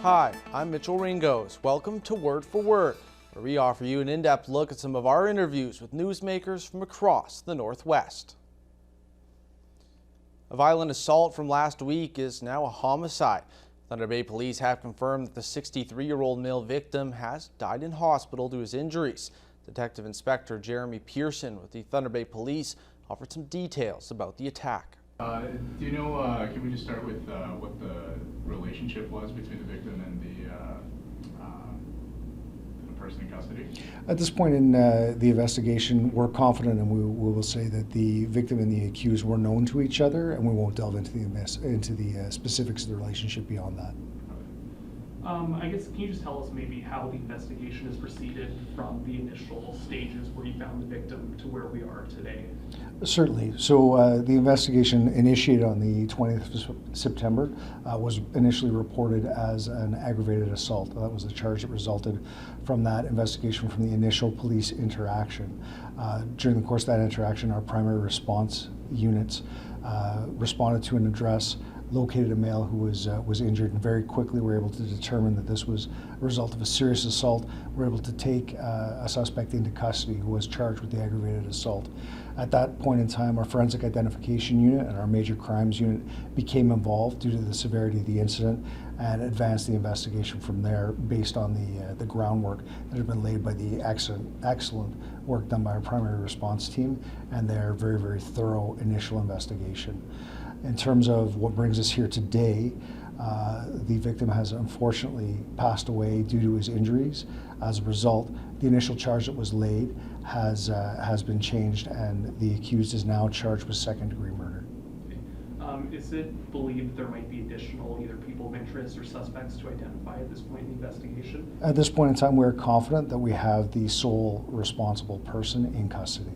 Hi, I'm Mitchell Ringos. Welcome to Word for Word, where we offer you an in-depth look at some of our interviews with newsmakers from across the Northwest. A violent assault from last week is now a homicide. Thunder Bay police have confirmed that the 63-year-old male victim has died in hospital to his injuries. Detective Inspector Jeremy Pearson with the Thunder Bay Police offered some details about the attack. Do you know, can we just start with what the relationship was between the victim and the person in custody? At this point in the investigation, we're confident, and we will say that the victim and the accused were known to each other, and we won't delve into the specifics of the relationship beyond that. I guess, can you just tell us maybe how the investigation has proceeded from the initial stages where you found the victim to where we are today? Certainly. So the investigation initiated on the 20th of September was initially reported as an aggravated assault. That was the charge that resulted from that investigation from the initial police interaction. During the course of that interaction, our primary response units responded to an address, located a male who was injured, and very quickly were able to determine that this was a result of a serious assault. We were able to take a suspect into custody who was charged with the aggravated assault. At that point in time, our forensic identification unit and our major crimes unit became involved due to the severity of the incident and advanced the investigation from there based on the groundwork that had been laid by the excellent work done by our primary response team and their very, very thorough initial investigation. In terms of what brings us here today, the victim has unfortunately passed away due to his injuries. As a result, the initial charge that was laid has been changed, and the accused is now charged with second-degree murder. Is it believed there might be additional either people of interest or suspects to identify at this point in the investigation? At this point in time, we're confident that we have the sole responsible person in custody.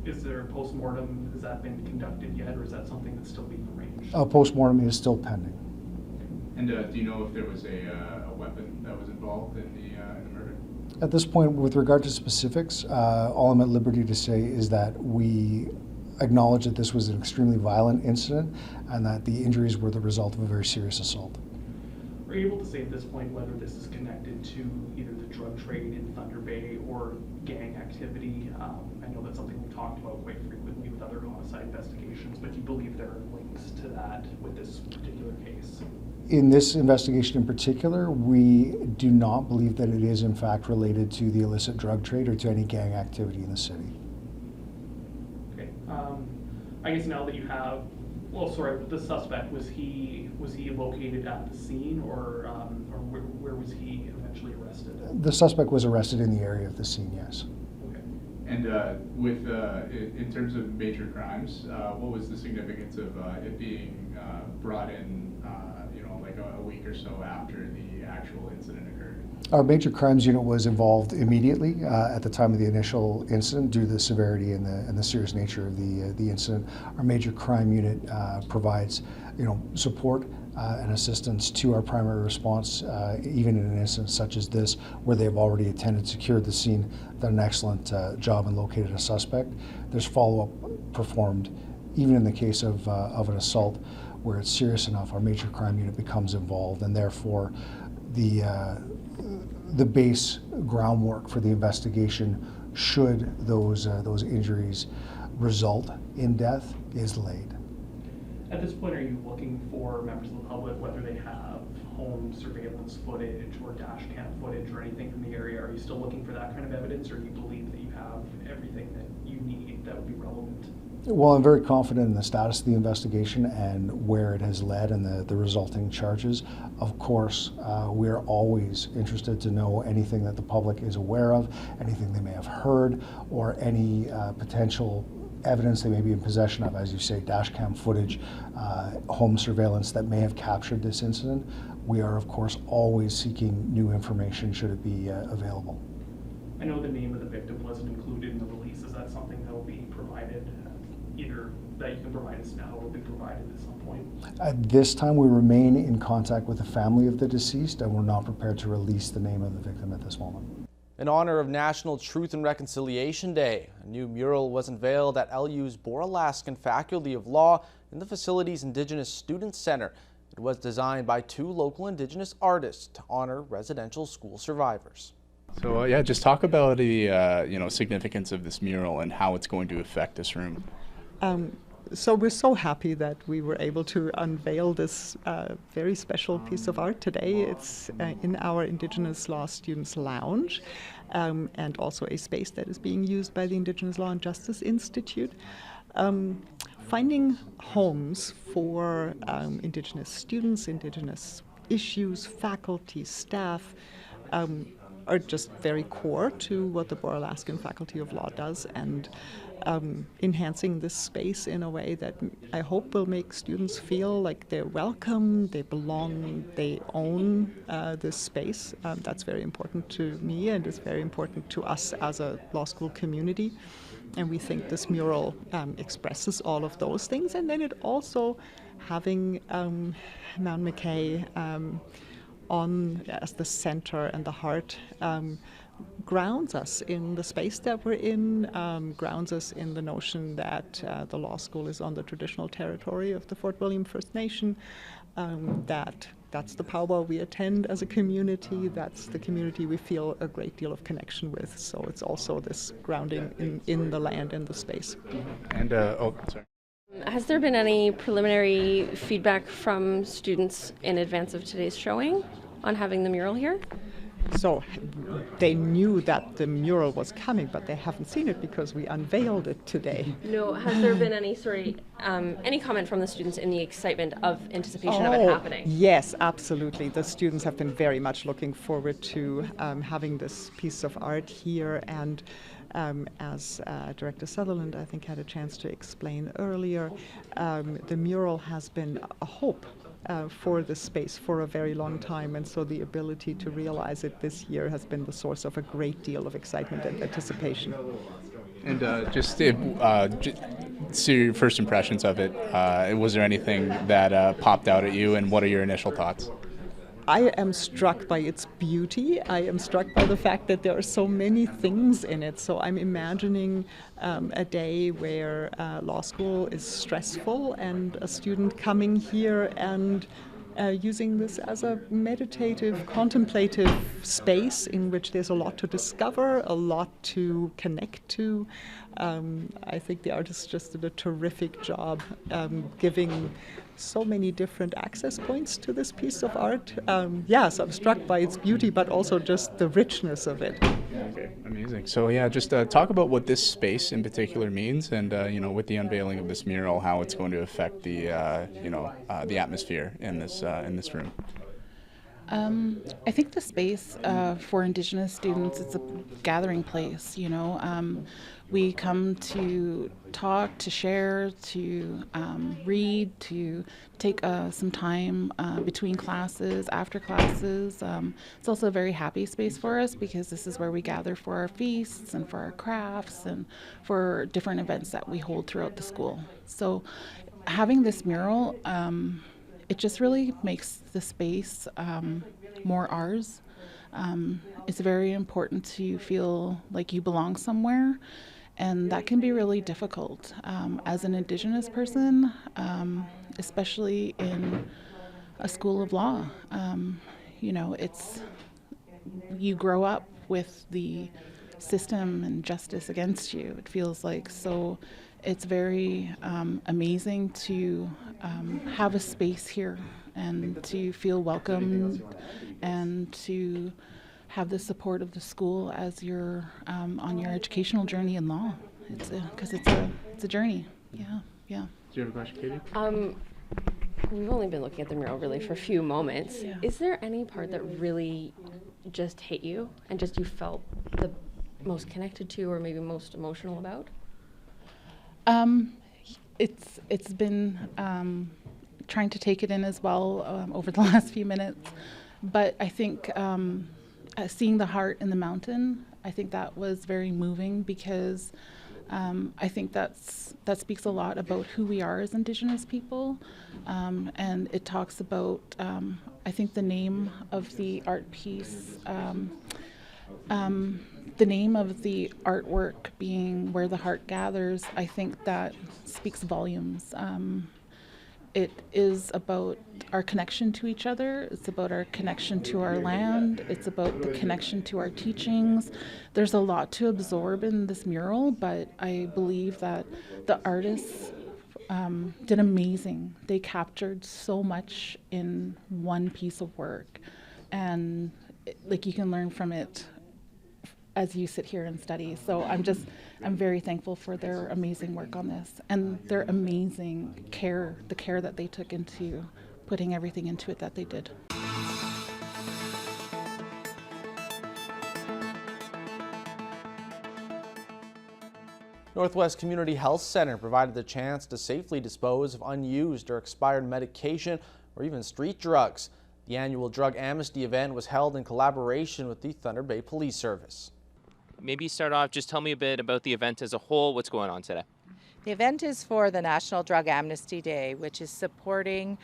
Is there a post-mortem? Has that been conducted yet, or is that something that's still being arranged? A post-mortem is still pending. And do you know if there was a weapon that was involved in the murder? At this point, with regard to specifics, all I'm at liberty to say is that we acknowledge that this was an extremely violent incident and that the injuries were the result of a very serious assault. Are you able to say at this point whether this is connected to either the drug trade in Thunder Bay or gang activity? I know that's something we've talked about quite frequently with other homicide investigations, but do you believe there are links to that with this particular case? In this investigation in particular, we do not believe that it is in fact related to the illicit drug trade or to any gang activity in the city. Okay. I guess now that you have, well, sorry, the suspect, was he located at the scene, or where was he eventually arrested? The suspect was arrested in the area of the scene, yes. Okay. And in terms of major crimes, what was the significance of it being brought in, like a week or so after the actual incident occurred? Our major crimes unit was involved immediately at the time of the initial incident due to the severity and the serious nature of the incident. Our major crime unit provides support and assistance to our primary response, even in an incident such as this, where they've already attended, secured the scene, done an excellent job and located a suspect. There's follow-up performed, even in the case of an assault where it's serious enough. Our major crime unit becomes involved, and therefore the base groundwork for the investigation, should those injuries result in death, is laid. At this point, are you looking for members of the public, whether they have home surveillance footage or dash cam footage or anything from the area? Are you still looking for that kind of evidence, or do you believe that you have everything that you need that would be relevant? Well, I'm very confident in the status of the investigation and where it has led and the resulting charges. Of course, we're always interested to know anything that the public is aware of, anything they may have heard, or any potential evidence they may be in possession of, as you say, dash cam footage, home surveillance that may have captured this incident. We are, of course, always seeking new information should it be available. I know the name of the victim wasn't included in the release. Is that something that will be provided, either that you can provide us now or will be provided at some point? At this time, we remain in contact with the family of the deceased, and we're not prepared to release the name of the victim at this moment. In honor of National Truth and Reconciliation Day, a new mural was unveiled at LU's Boralaskan Faculty of Law in the facility's Indigenous Students Center. It was designed by 2 local Indigenous artists to honor residential school survivors. So yeah, just talk about the significance of this mural and how it's going to affect this room. So we're so happy that we were able to unveil this very special piece of art today. It's in our Indigenous Law Students Lounge, and also a space that is being used by the Indigenous Law and Justice Institute. Finding homes for Indigenous students, Indigenous issues, faculty, staff, are just very core to what the Boer-Alaskan Faculty of Law does, and enhancing this space in a way that I hope will make students feel like they're welcome, they belong, they own this space. That's very important to me, and it's very important to us as a law school community. And we think this mural expresses all of those things. And then it also, having Mount McKay on as the center and the heart, grounds us in the space that we're in, grounds us in the notion that the law school is on the traditional territory of the Fort William First Nation, that's the powwow we attend as a community, that's the community we feel a great deal of connection with. So it's also this grounding in the land and the space. And sorry. Has there been any preliminary feedback from students in advance of today's showing on having the mural here? So they knew that the mural was coming, but they haven't seen it because we unveiled it today. No, has there been any any comment from the students in the excitement of anticipation of it happening? Yes, absolutely. The students have been very much looking forward to having this piece of art here, and as Director Sutherland, I think, had a chance to explain earlier, the mural has been a hope for this space for a very long time, and so the ability to realize it this year has been the source of a great deal of excitement and anticipation. And so your first impressions of it, was there anything that popped out at you, and what are your initial thoughts? I am struck by its beauty. I am struck by the fact that there are so many things in it. So I'm imagining a day where law school is stressful, and a student coming here and using this as a meditative, contemplative space in which there's a lot to discover, a lot to connect to. I think the artist just did a terrific job giving so many different access points to this piece of art. So I'm struck by its beauty, but also just the richness of it. Okay, amazing. So yeah, just talk about what this space in particular means, and with the unveiling of this mural, how it's going to affect the the atmosphere in this room. I think the space for Indigenous students, it's a gathering place, we come to talk, to share, to read, to take some time between classes, after classes. It's also a very happy space for us because this is where we gather for our feasts and for our crafts and for different events that we hold throughout the school. So having this mural, it just really makes the space more ours. It's very important to feel like you belong somewhere, and that can be really difficult as an Indigenous person, especially in a school of law. You grow up with the system and justice against you, it feels like. So it's very amazing to have a space here and to feel welcome and to have the support of the school as you're on your educational journey in law. Because it's a journey. Yeah. Do you have a question, Katie? We've only been looking at the mural really for a few moments. Yeah. Is there any part that really just hit you and just you felt the most connected to or maybe most emotional about? It's been trying to take it in as well over the last few minutes, but I think seeing the heart in the mountain, I think that was very moving because I think that speaks a lot about who we are as Indigenous people, and it talks about I think the name of the art piece. The name of the artwork being Where the Heart Gathers, I think that speaks volumes. It is about our connection to each other. It's about our connection to our land. It's about the connection to our teachings. There's a lot to absorb in this mural, but I believe that the artists did amazing. They captured so much in one piece of work, and like you can learn from it as you sit here and study. So I'm very thankful for their amazing work on this and their amazing care, the care that they took into putting everything into it that they did. Northwest Community Health Center provided the chance to safely dispose of unused or expired medication or even street drugs. The annual Drug Amnesty event was held in collaboration with the Thunder Bay Police Service. Maybe start off, just tell me a bit about the event as a whole. What's going on today? The event is for the National Drug Amnesty Day, which is supporting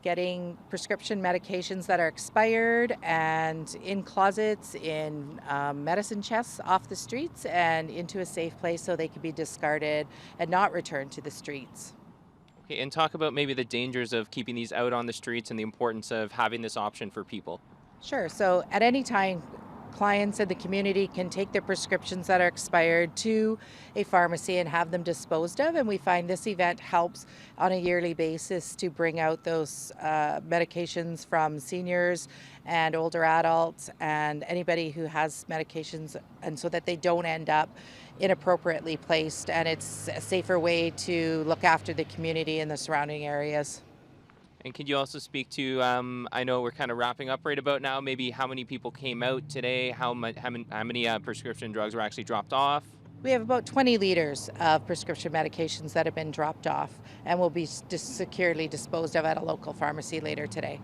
getting prescription medications that are expired and in closets, in medicine chests off the streets and into a safe place so they can be discarded and not returned to the streets. Okay, and talk about maybe the dangers of keeping these out on the streets and the importance of having this option for people. Sure, so at any time, clients in the community can take their prescriptions that are expired to a pharmacy and have them disposed of, and we find this event helps on a yearly basis to bring out those medications from seniors and older adults and anybody who has medications, and so that they don't end up inappropriately placed, and it's a safer way to look after the community and the surrounding areas. And could you also speak to, I know we're kind of wrapping up right about now, maybe how many people came out today, how many prescription drugs were actually dropped off? We have about 20 liters of prescription medications that have been dropped off and will be securely disposed of at a local pharmacy later today.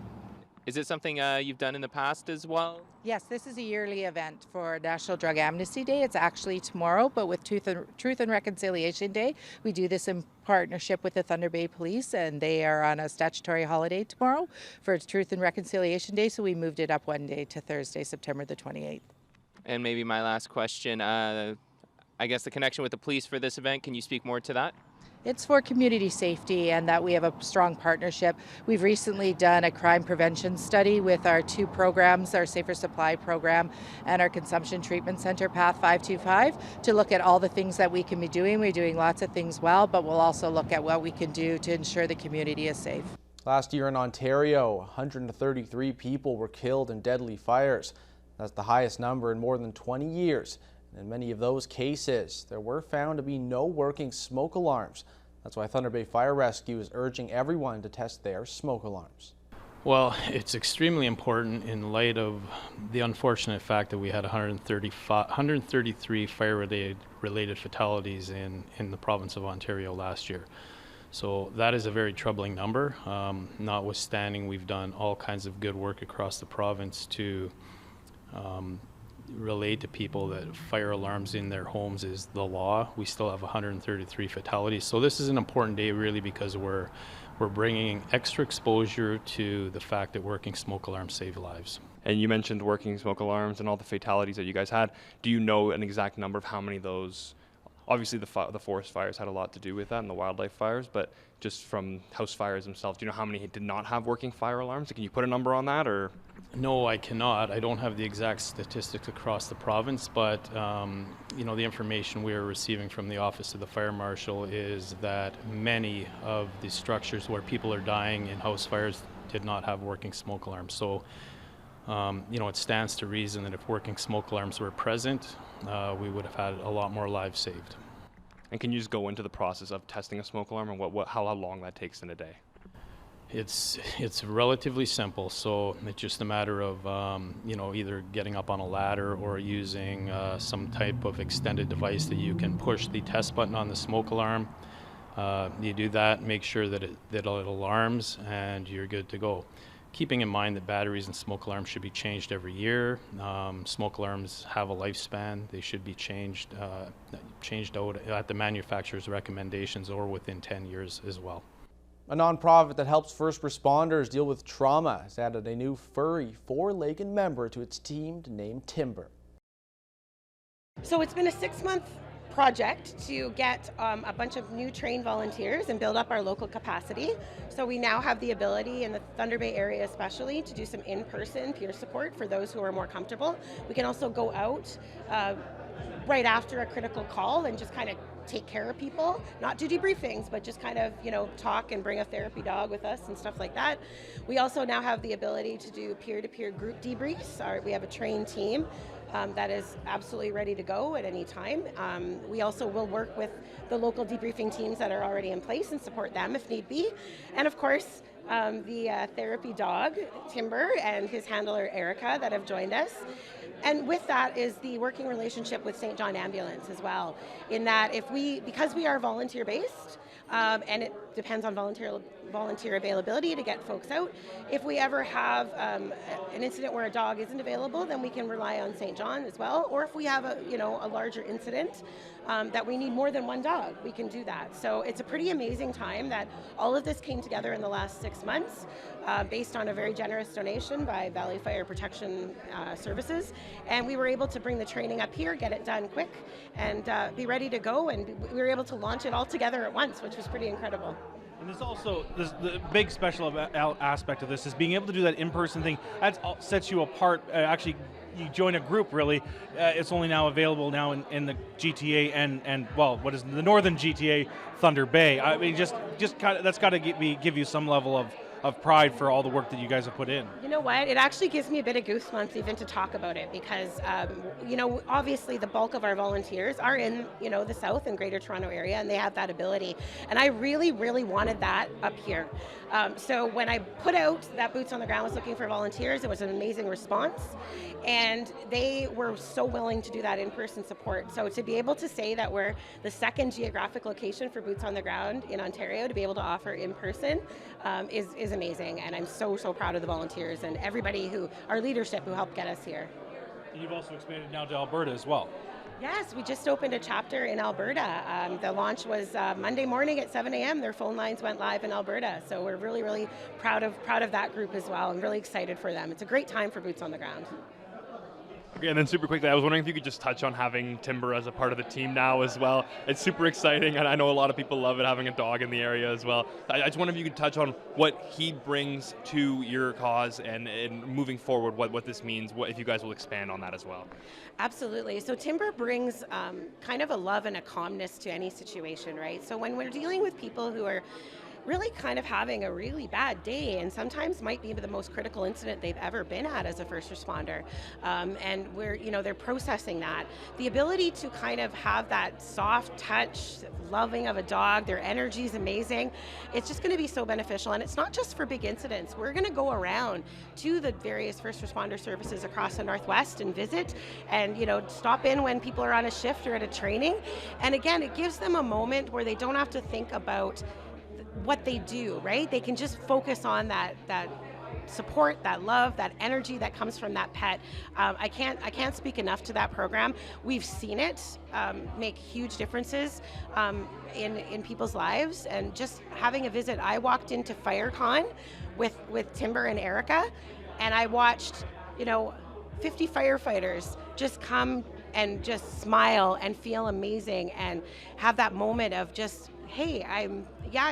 Is it something you've done in the past as well? Yes, this is a yearly event for National Drug Amnesty Day. It's actually tomorrow, but with Truth and Reconciliation Day, we do this in partnership with the Thunder Bay Police, and they are on a statutory holiday tomorrow for Truth and Reconciliation Day, so we moved it up one day to Thursday, September the 28th. And maybe my last question, I guess the connection with the police for this event, can you speak more to that? It's for community safety and that we have a strong partnership. We've recently done a crime prevention study with our two programs, our Safer Supply program and our Consumption Treatment Center, Path 525, to look at all the things that we can be doing. We're doing lots of things well, but we'll also look at what we can do to ensure the community is safe. Last year in Ontario, 133 people were killed in deadly fires. That's the highest number in more than 20 years. In many of those cases, there were found to be no working smoke alarms. That's why Thunder Bay Fire Rescue is urging everyone to test their smoke alarms. Well, it's extremely important in light of the unfortunate fact that we had 133 fire-related fatalities in the province of Ontario last year. So that is a very troubling number. Notwithstanding, we've done all kinds of good work across the province to relate to people that fire alarms in their homes is the law. We still have 133 fatalities. So this is an important day really because we're bringing extra exposure to the fact that working smoke alarms save lives. And you mentioned working smoke alarms and all the fatalities that you guys had. Do you know an exact number of how many of those? Obviously the forest fires had a lot to do with that and the wildlife fires, but just from house fires themselves, do you know how many did not have working fire alarms? Can you put a number on that, or? No, I cannot. I don't have the exact statistics across the province, but you know, the information we are receiving from the Office of the Fire Marshal is that many of the structures where people are dying in house fires did not have working smoke alarms. So you know, it stands to reason that if working smoke alarms were present, we would have had a lot more lives saved. And can you just go into the process of testing a smoke alarm and how long that takes in a day? It's relatively simple. So it's just a matter of you know, either getting up on a ladder or using some type of extended device that you can push the test button on the smoke alarm. You do that, make sure that it alarms, and you're good to go. Keeping in mind that batteries and smoke alarms should be changed every year. Smoke alarms have a lifespan. They should be changed out at the manufacturer's recommendations or within 10 years as well. A nonprofit that helps first responders deal with trauma has added a new furry four-legged member to its team named Timber. So it's been a 6-month project to get a bunch of new trained volunteers and build up our local capacity. So we now have the ability in the Thunder Bay area especially to do some in-person peer support for those who are more comfortable. We can also go out right after a critical call and just kind of take care of people, not do debriefings, but just kind of, talk and bring a therapy dog with us and stuff like that. We also now have the ability to do peer-to-peer group debriefs. We have a trained team that is absolutely ready to go at any time. We also will work with the local debriefing teams that are already in place and support them if need be. And of course, the therapy dog, Timber, and his handler, Erica, that have joined us. And with that is the working relationship with St. John Ambulance as well, in that because we are volunteer-based, and it depends on volunteer availability to get folks out. If we ever have an incident where a dog isn't available, then we can rely on St. John as well. Or if we have a larger incident that we need more than one dog, we can do that. So it's a pretty amazing time that all of this came together in the last 6 months, based on a very generous donation by Valley Fire Protection Services. And we were able to bring the training up here, get it done quick, and be ready to go. And we were able to launch it all together at once, which was pretty incredible. And there's also the big special aspect of this is being able to do that in-person thing. That sets you apart. Actually, you join a group. Really, it's only now available now in the GTA and what is the northern GTA, Thunder Bay. I mean, just kind of, that's got to give you some level of pride for all the work that you guys have put in. You know what? It actually gives me a bit of goosebumps even to talk about it because, obviously the bulk of our volunteers are in, the South and Greater Toronto area, and they have that ability. And I really, really wanted that up here. So when I put out that Boots on the Ground was looking for volunteers, it was an amazing response. And they were so willing to do that in-person support. So to be able to say that we're the second geographic location for Boots on the Ground in Ontario to be able to offer in-person is amazing. And I'm so, so proud of the volunteers and everybody our leadership who helped get us here. And you've also expanded now to Alberta as well. Yes, we just opened a chapter in Alberta. The launch was Monday morning at 7 a.m. Their phone lines went live in Alberta. So we're really, really proud of that group as well and really excited for them. It's a great time for Boots on the Ground. Okay, and then super quickly, I was wondering if you could just touch on having Timber as a part of the team now as well. It's super exciting, and I know a lot of people love it, having a dog in the area as well. I just wonder if you could touch on what he brings to your cause and moving forward, what this means, if you guys will expand on that as well. Absolutely. So Timber brings kind of a love and a calmness to any situation, right? So when we're dealing with people who are really kind of having a really bad day and sometimes might be the most critical incident they've ever been at as a first responder. And they're processing that. The ability to kind of have that soft touch, loving of a dog, their energy is amazing. It's just going to be so beneficial. And it's not just for big incidents. We're going to go around to the various first responder services across the Northwest and visit and, stop in when people are on a shift or at a training. And again, it gives them a moment where they don't have to think about what they do, right? They can just focus on that support, that love, that energy that comes from that pet. I can't speak enough to that program. We've seen it make huge differences in people's lives. And just having a visit, I walked into FireCon with Timber and Erica, and I watched 50 firefighters just come and just smile and feel amazing and have that moment of just, hey, I'm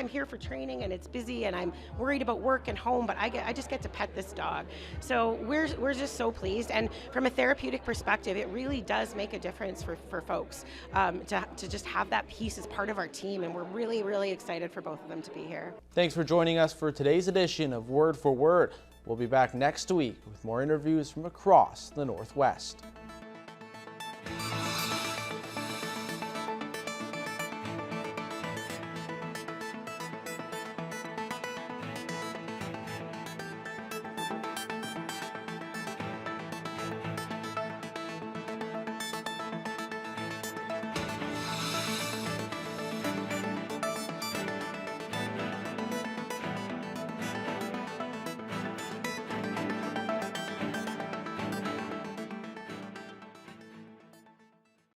here for training and it's busy and I'm worried about work and home, but I just get to pet this dog. So we're just so pleased. And from a therapeutic perspective, it really does make a difference for folks to just have that piece as part of our team. And we're really, really excited for both of them to be here. Thanks for joining us for today's edition of Word for Word. We'll be back next week with more interviews from across the Northwest.